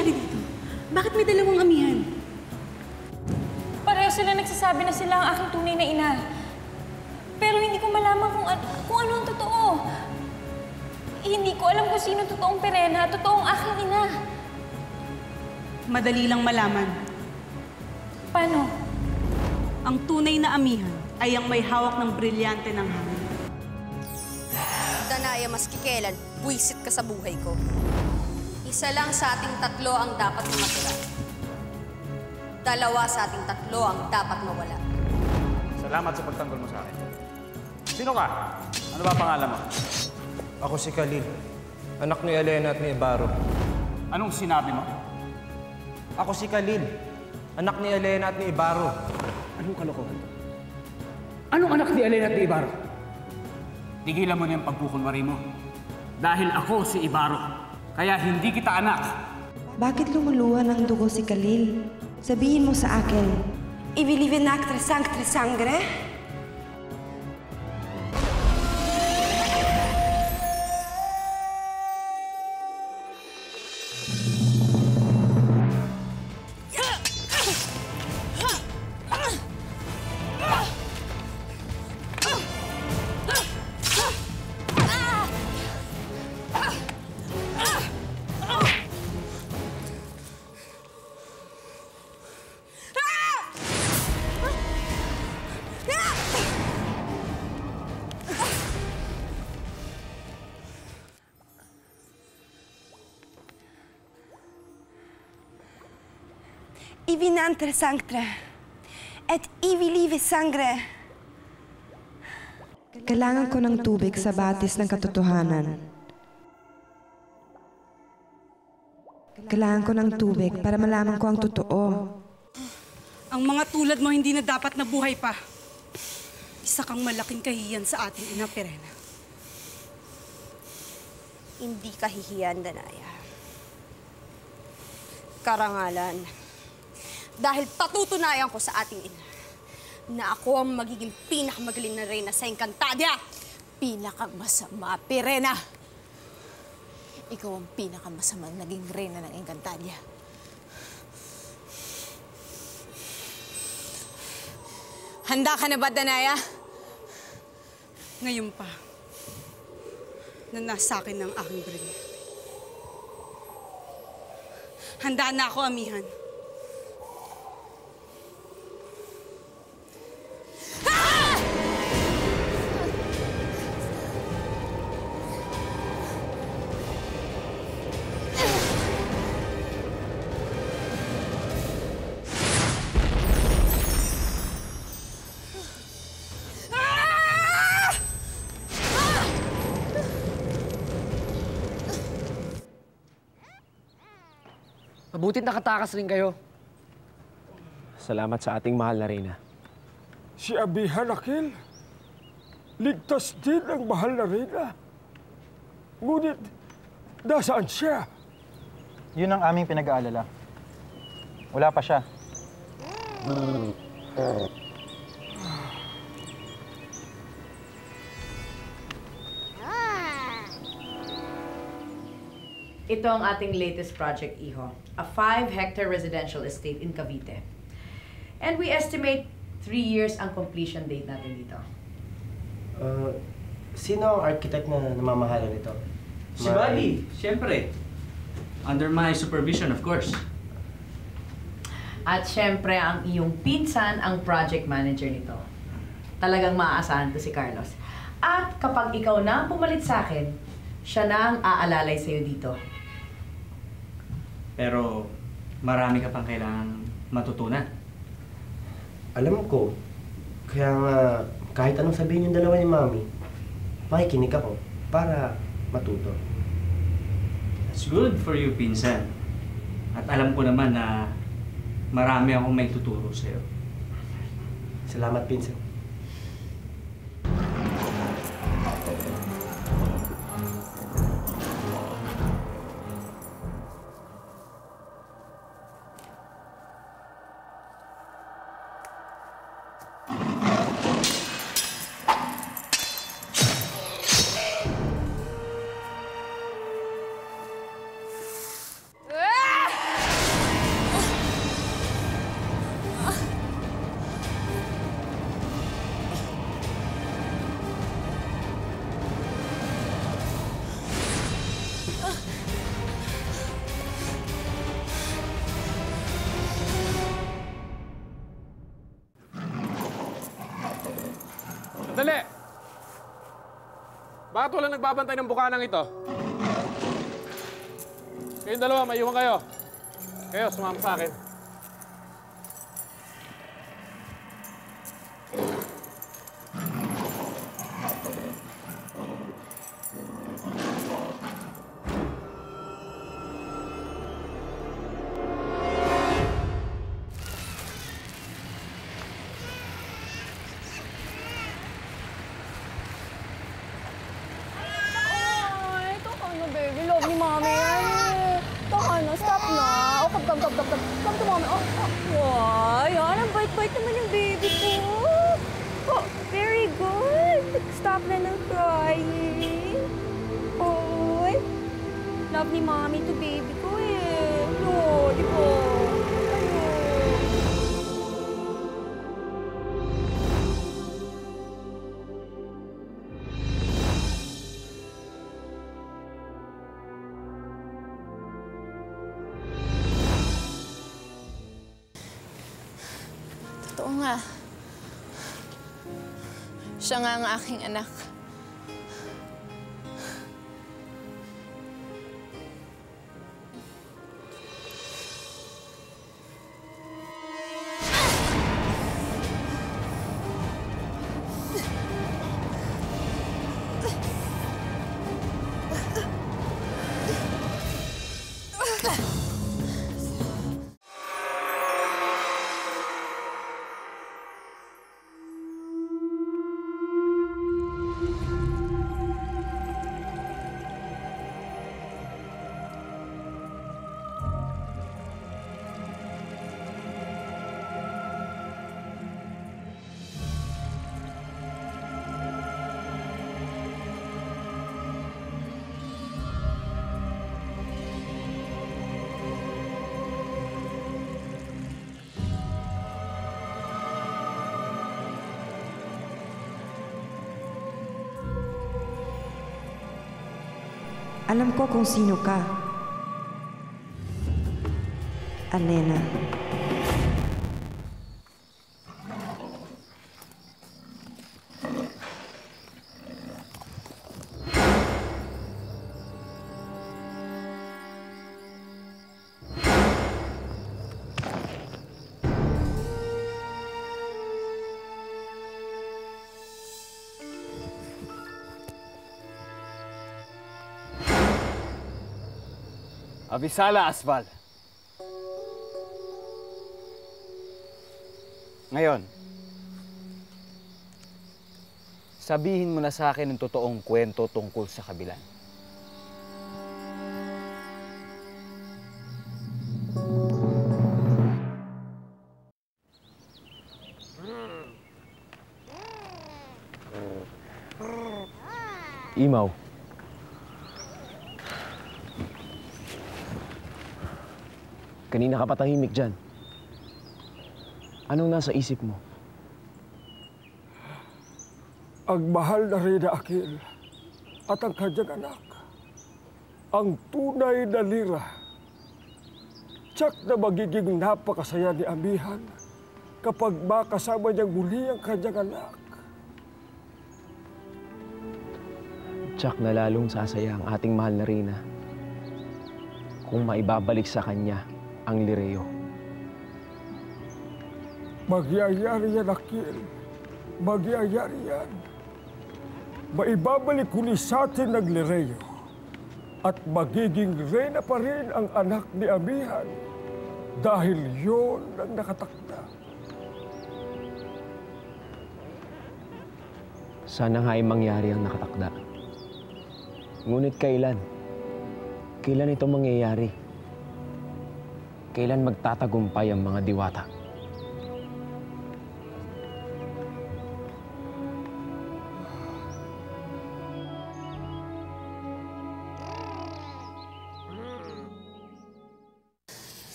nangyayari dito? Bakit may dalawang amihan? Pareho sila nagsasabi na sila ang aking tunay na ina. Pero hindi ko malaman kung ano ang totoo. Hindi ko alam kung sino totoong Perena at totoong aking ina. Madali lang malaman. Paano? Ang tunay na amihan ay ang may hawak ng brilyante ng hangin. Danaya, maski kailan, buwisit ka sa buhay ko. Isa lang sa ating tatlo ang dapat na matira. Dalawa sa ating tatlo ang dapat mawala. Salamat sa pagtanggol mo sa akin. Sino ka? Ano ba pangalan mo? Ako si Khalil, anak ni Elena at ni Ibarro. Anong sinabi mo? Ako si Khalil, anak ni Elena at ni Ibarro. Anong kalokohan to? Anong anak ni Elena at ni Ibarro? Tigilan mo na yung pagkukunwari mo. Dahil ako si Ibarro, kaya hindi kita anak. Bakit lumuluha ng dugo si Khalil? Sabihin mo sa akin. I believe in actre sanctre sangre? Ivi nantre sanctre, et ivi live sangre. Kailangan ko ng tubig sa batis ng katotohanan. Kailangan ko ng tubig para malaman ko ang totoo. Ang mga tulad mo hindi na dapat na buhay pa. Isa kang malaking kahihiyan sa ating ina, Perena. Hindi kahihiyan, Danaya. Karangalan. Dahil patutunayan ko sa ating ina na ako ang magiging pinakamagaling na reyna sa Encantadia. Pinakamasama, Perena. Ikaw ang pinakamasamang naging reyna ng Encantadia. Handa ka na ba, Danaya? Ngayon pa, na nasa akin ng aking brilyante. Handa na ako, amihan. Mabutit nakatakas rin kayo. Salamat sa ating mahal na reyna. Si Amihan Akil, ligtas din ang mahal na reyna. Ngunit, nasaan siya? Yun ang aming pinag-aalala. Wala pa siya. Ito ang ating latest project, Iho. A 5-hectare residential estate in Cavite. And we estimate 3 years ang completion date natin dito. Sino ang architect na namamahala nito? Si Buddy, siyempre. Under my supervision, of course. At siyempre, ang iyong pinsan ang project manager nito. Talagang maaasahan to si Carlos. At kapag ikaw na ang pumalit sa akin, siya na ang aalalay sa'yo dito. Pero marami ka pang kailangan matutunan. Alam ko. Kaya nga, kahit anong sabihin yung dalawa ni Mami, makikinig ako para matuto. That's good for you, pinsan. At alam ko naman na marami akong may tuturo sa'yo. Salamat, pinsan. Bakit walang nagbabantay ng bukanang ito? Kayong dalawa, maiwan kayo. Kayo, sumama sa akin. Baby, love ni Mami yan eh. Taka na, stop na. Oh, come to Mami. Oh, yan. Ang bait-bait naman yung baby ko. Oh, very good. Stop na ng crying. Oh, love ni Mami to baby ko eh. No, di ba? Totoo nga. Siya nga ang aking anak. Alam ko kung sino ka. Alena. Avisala Asval. Ngayon, sabihin mo na sa akin ang totoong kwento tungkol sa kabilan. Imaw. Kanina ka patahimik dyan. Anong nasa isip mo? Ang mahal na Reyna Akil at ang kanyang anak, ang tunay na lira. Tiyak na magiging napakasaya ni Amihan kapag makasama niyang muli ang kanyang anak. Tiyak na lalong sasaya ang ating mahal na Reyna kung maibabalik sa kanya ang Lireo. Magyayari yan, Akil. Magyayari yan. Maibabalik huli sa atin ng Lireo at magiging Reyna pa rin ang anak ni Amihan dahil yun ang nakatakda. Sana nga ay mangyari ang nakatakda. Ngunit kailan? Kailan ito mangyayari? Kailan magtatagumpay ang mga diwata?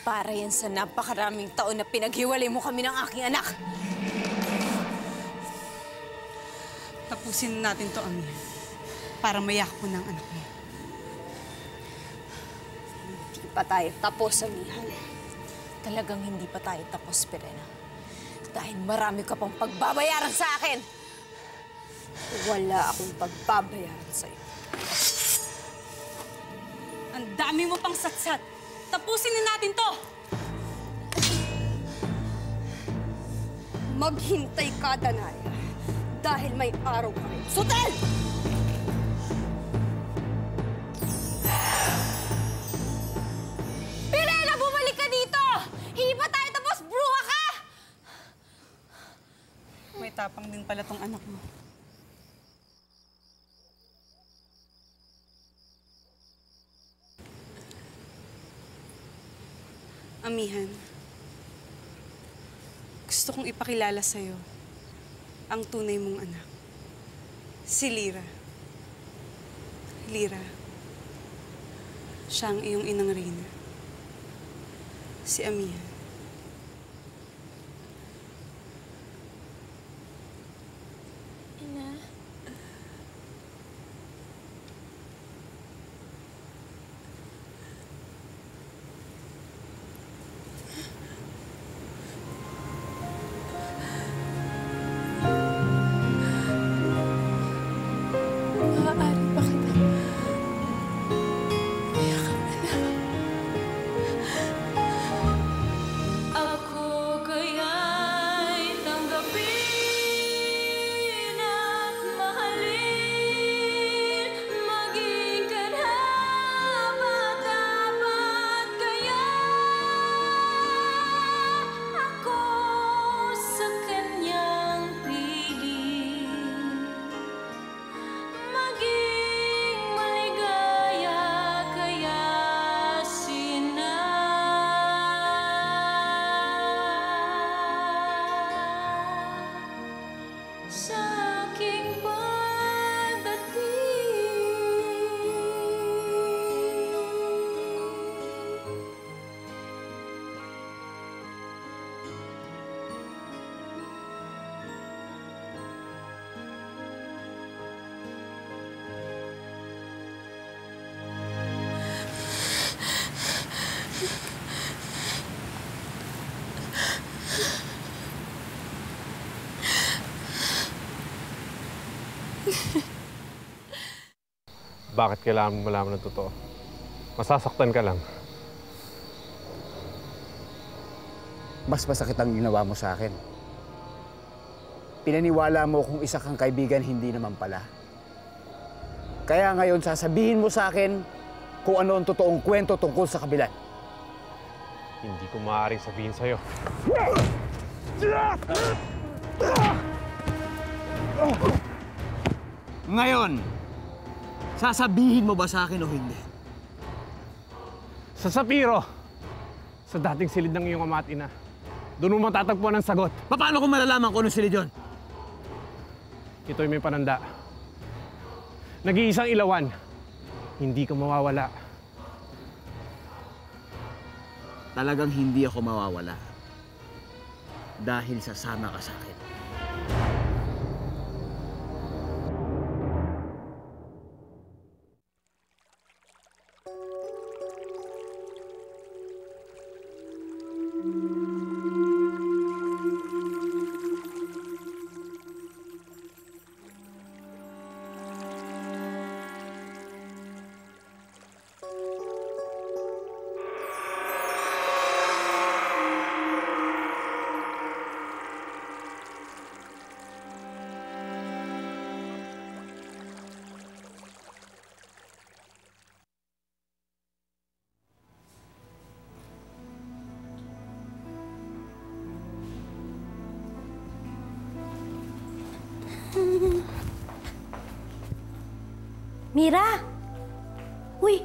Para yan sa napakaraming taon na pinaghiwalay mo kami ng aking anak. Tapusin natin to, Ami. Para mayak ko ng anak mo. Hindi pa tayo tapos, Amihan. Talagang hindi pa tayo tapos, Pirena. Dahil marami ka pang pagbabayaran sa akin. wala akong pagbabayaran sa'yo. Ang dami mo pang satsat. Tapusin na natin to! Maghintay ka, Danaya. Dahil may araw ka rin. Sutel! Pirena, bumalik ka dito! Hindi pa tayo tapos, bruha ka! May tapang din pala tong anak mo. Amihan, gusto kong ipakilala sa'yo ang tunay mong anak. Si Lyra. Lyra, siya ang iyong inang Reyna. Si Amihan. Ina. Maaari ba kita? Iyakap na. Ako kaya'y tanggapin at mahalin, maging karapat-dapat kaya ako sa kanyang piling, maging maligaya kaya sa aking Bakit kailangan mo malaman ng totoo? Masasaktan ka lang. Mas masakit ang ginawa mo sa akin. Pinaniwala mo kung isa kang kaibigan, hindi naman pala. Kaya ngayon sasabihin mo sa akin kung ano ang totoong kwento tungkol sa kabilan. Hindi ko maaaring sabihin sa'yo. Ngayon, sasabihin mo ba sa akin o hindi? Sa Sapiro, sa dating silid ng iyong ama at ina, doon mo matatagpuan ang sagot. Paano ko malalaman kung ano silid yun? Ito'y may pananda. Nag-iisang ilawan, hindi ka mawawala. Talagang hindi ako mawawala. Dahil sasama ka sa akin. Mira! Uy!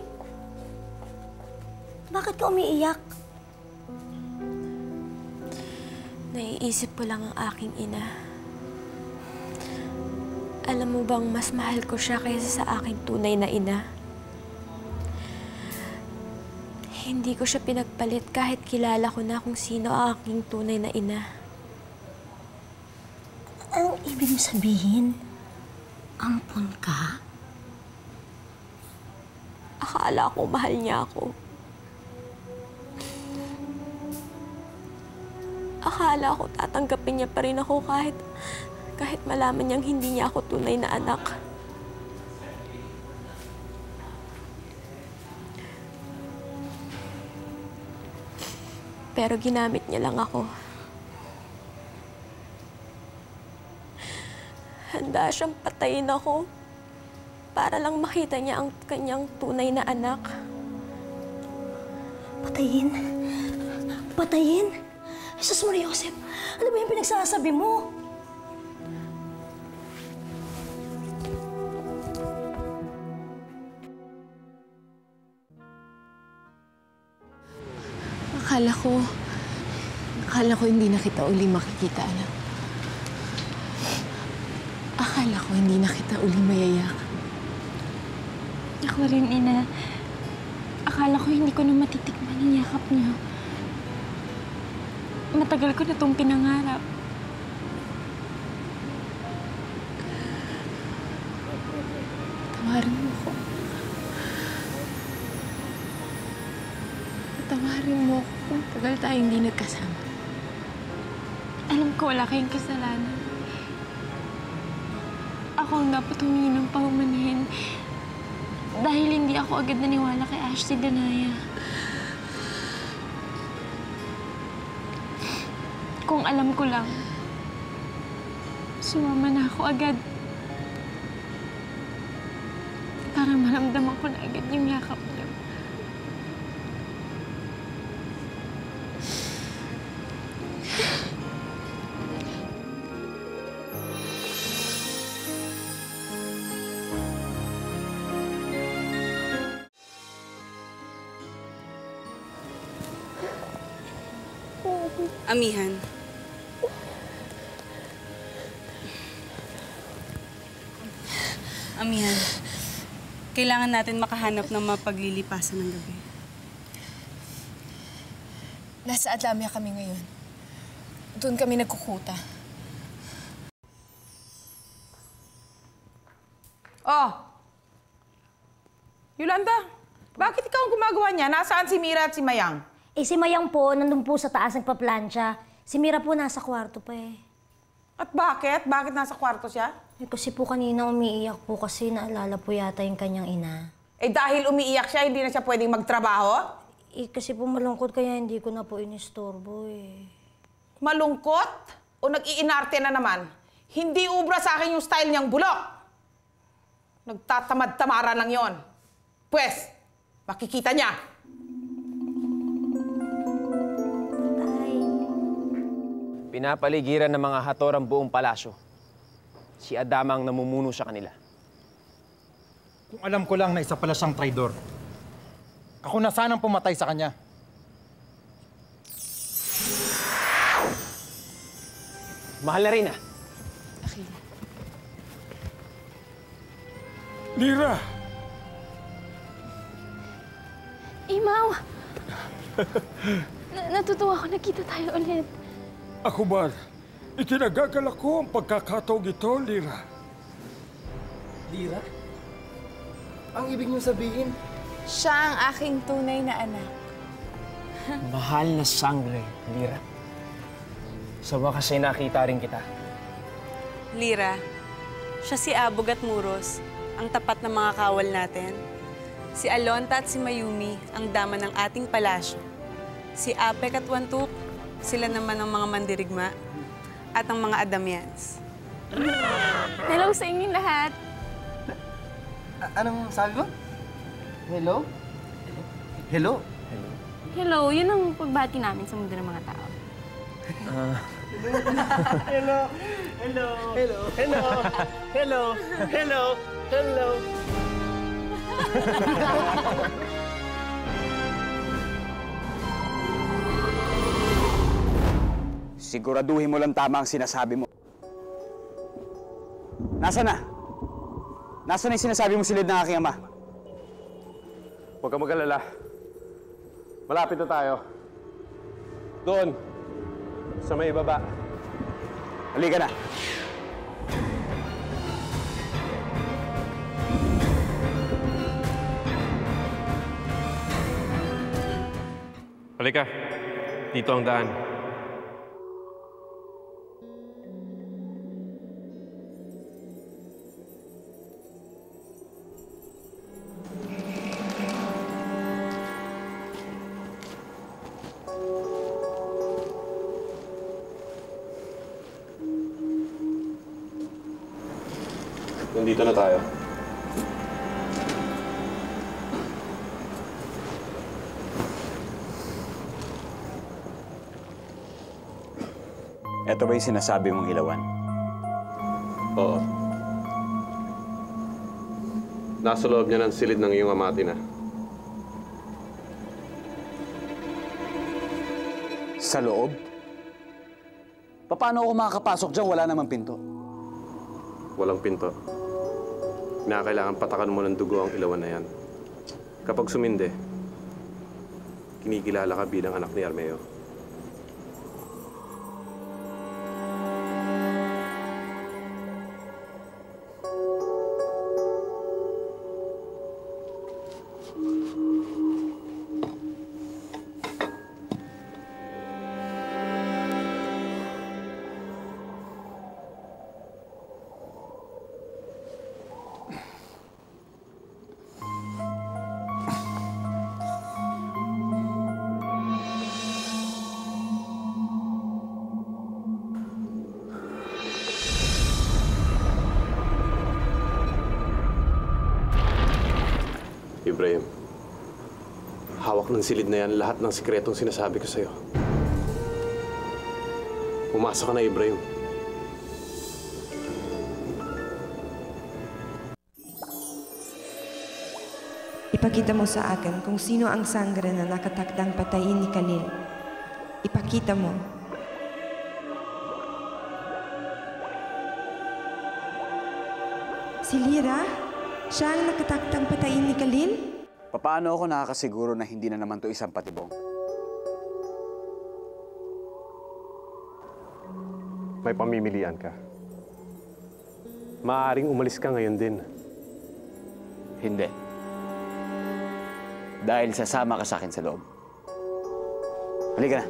Bakit ka umiiyak? Naiisip ko lang ang aking ina. Alam mo bang mas mahal ko siya kaysa sa aking tunay na ina? Hindi ko siya pinagpalit kahit kilala ko na kung sino ang aking tunay na ina. Ang ibig mo sabihin, ampon ka? Akala ko mahal niya ako. Akala ko tatanggapin niya pa rin ako kahit Kahit malaman niyang hindi niya ako tunay na anak. Pero ginamit niya lang ako. Handa siyang patayin ako para lang makita niya ang kanyang tunay na anak. Patayin? Patayin? Jesus Maria Joseph, ano ba yung pinagsasabi mo? Akala ko hindi na kita uli makikita, anak. Akala ko hindi na kita uli mayayak. Ako rin, Ina. Akala ko hindi ko na matitikman ang yakap niyo. Matagal ko na itong pinangarap. Tawarin mo ko. Tawarin mo ko kung tagal tayo hindi nagkasama. Alam ko wala kayong kasalanan. Ako ang dapat humingi ng paumanhin dahil hindi ako agad naniwala kay Ashley Danaya. Kung alam ko lang, sumama na ako agad para maramdaman ko na agad yung yakap niyo. Amihan. Amihan, kailangan natin makahanap ng mapaglilipasan ng gabi. Nasa Adlamia kami ngayon. Doon kami nagkukuta. Oh! Yolanda, bakit ikaw ang gumagawa niya? Nasaan si Mira at si Mayang? Eh, si Mayang po, nandun po sa taas nagpaplansya. Si Mira po nasa kwarto pa eh. At bakit? Bakit nasa kwarto siya? Eh, kasi po kanina umiiyak po kasi naalala po yata yung kanyang ina. Eh dahil umiiyak siya, hindi na siya pwedeng magtrabaho? Eh, kasi po malungkot kaya hindi ko na po inistorbo eh. Malungkot? O nag-iinarte na naman? Hindi ubra sa akin yung style niyang bulok. Nagtatamad-tamara lang yon. Pwes, makikita niya. Pinapaligiran ng mga hator ang buong palasyo. Si Adama ang namumuno sa kanila. Kung alam ko lang na isa pala siyang traidor, ako na sanang pumatay sa kanya. Mahal na rin, ah. Lira! Imaw! Natutuwa ako nakita tayo ulit. Ako man, ikinagagalak ko ang pagkakataong ito, Lira. Lira? Ang ibig niyo sabihin? Siya ang aking tunay na anak. Mahal na sangre, Lira. Sa wakas ay nakita rin kita. Lira, siya si Abog at Muros, ang tapat ng mga kawal natin. Si Alonta at si Mayumi, ang dama ng ating palasyo. Si Apek at Wantuk, sila naman ang mga mandirigma at ang mga Adamians. Hello sa inyong lahat. Anong sabi mo? Hello? Hello? Hello, yun ang pagbati namin sa mundo ng mga tao. Hello! Hello! Hello! Hello! Hello! Hello! Hello! Siguraduhin mo lang tama ang sinasabi mo. Nasaan na? Nasaan na yung sinasabi mo silid ng aking ama? Huwag kang mag-alala. Malapit na tayo. Doon. Sa may ibaba. Halika na. Halika. Dito ang daan. Nandito na tayo. Ito ba yung sinasabi mong ilawan? Oo. Nasa loob niya ng silid ng iyong ama at ina. Sa loob? Paano ako makakapasok dyan? Wala namang pinto. Walang pinto. Kailangan patakan mo ng dugo ang ilawan na yan. Kapag sumindi, kinikilala ka bilang anak ni Armeo. Ibrahim, hawak ng silid na yan lahat ng sikretong sinasabi ko sa'yo. Pumasok ka na, Ibrahim. Ipakita mo sa akin kung sino ang sangre na nakatakdang patayin ni Khalil. Ipakita mo. Si Lyra? Siya ang nakatakdang patayin ni Khalil? Paano ako nakakasiguro na hindi na naman to isang patibong? May pamimilian ka. Maaaring umalis ka ngayon din. Hindi. Dahil sasama ka sa akin sa loob. Halika na.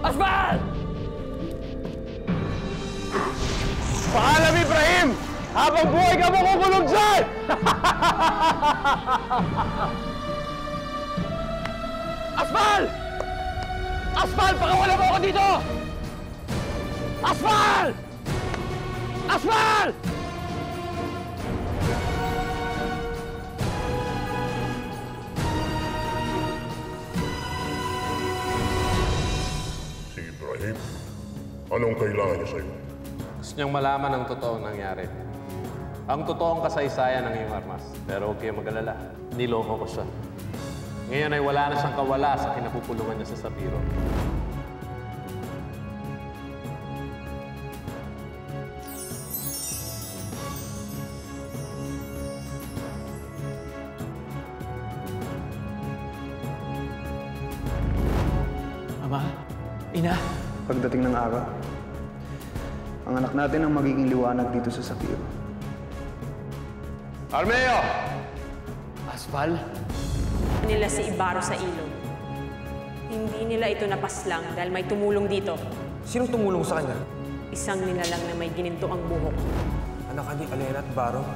Asbal! Paalam, Ibrahim! Habang buhay ka makukulong dyan! Asbal! Asbal! Pakawala mo ako dito! Asbal! Asbal! Si Ibrahim, anong kailangan niya sa'yo? Gusto niyang malaman ang totoong nangyari. Ang totoong kasaysayan ng iyong armas. Pero huwag kayong mag-alala. Niloko ko siya. Ngayon ay wala na siyang kawala sa kinapupulungan niya sa Sapiro. Ama, Ina. Pagdating ng araw, ang anak natin ang magiging liwanag dito sa Sapiro. Armeo! Asbal? Nila si Ibaro sa ilog. Hindi nila ito napaslang dahil may tumulong dito. Sinong tumulong sa kanya? Isang nilalang na may gininto ang buhok. Anak ni Alena at Baro?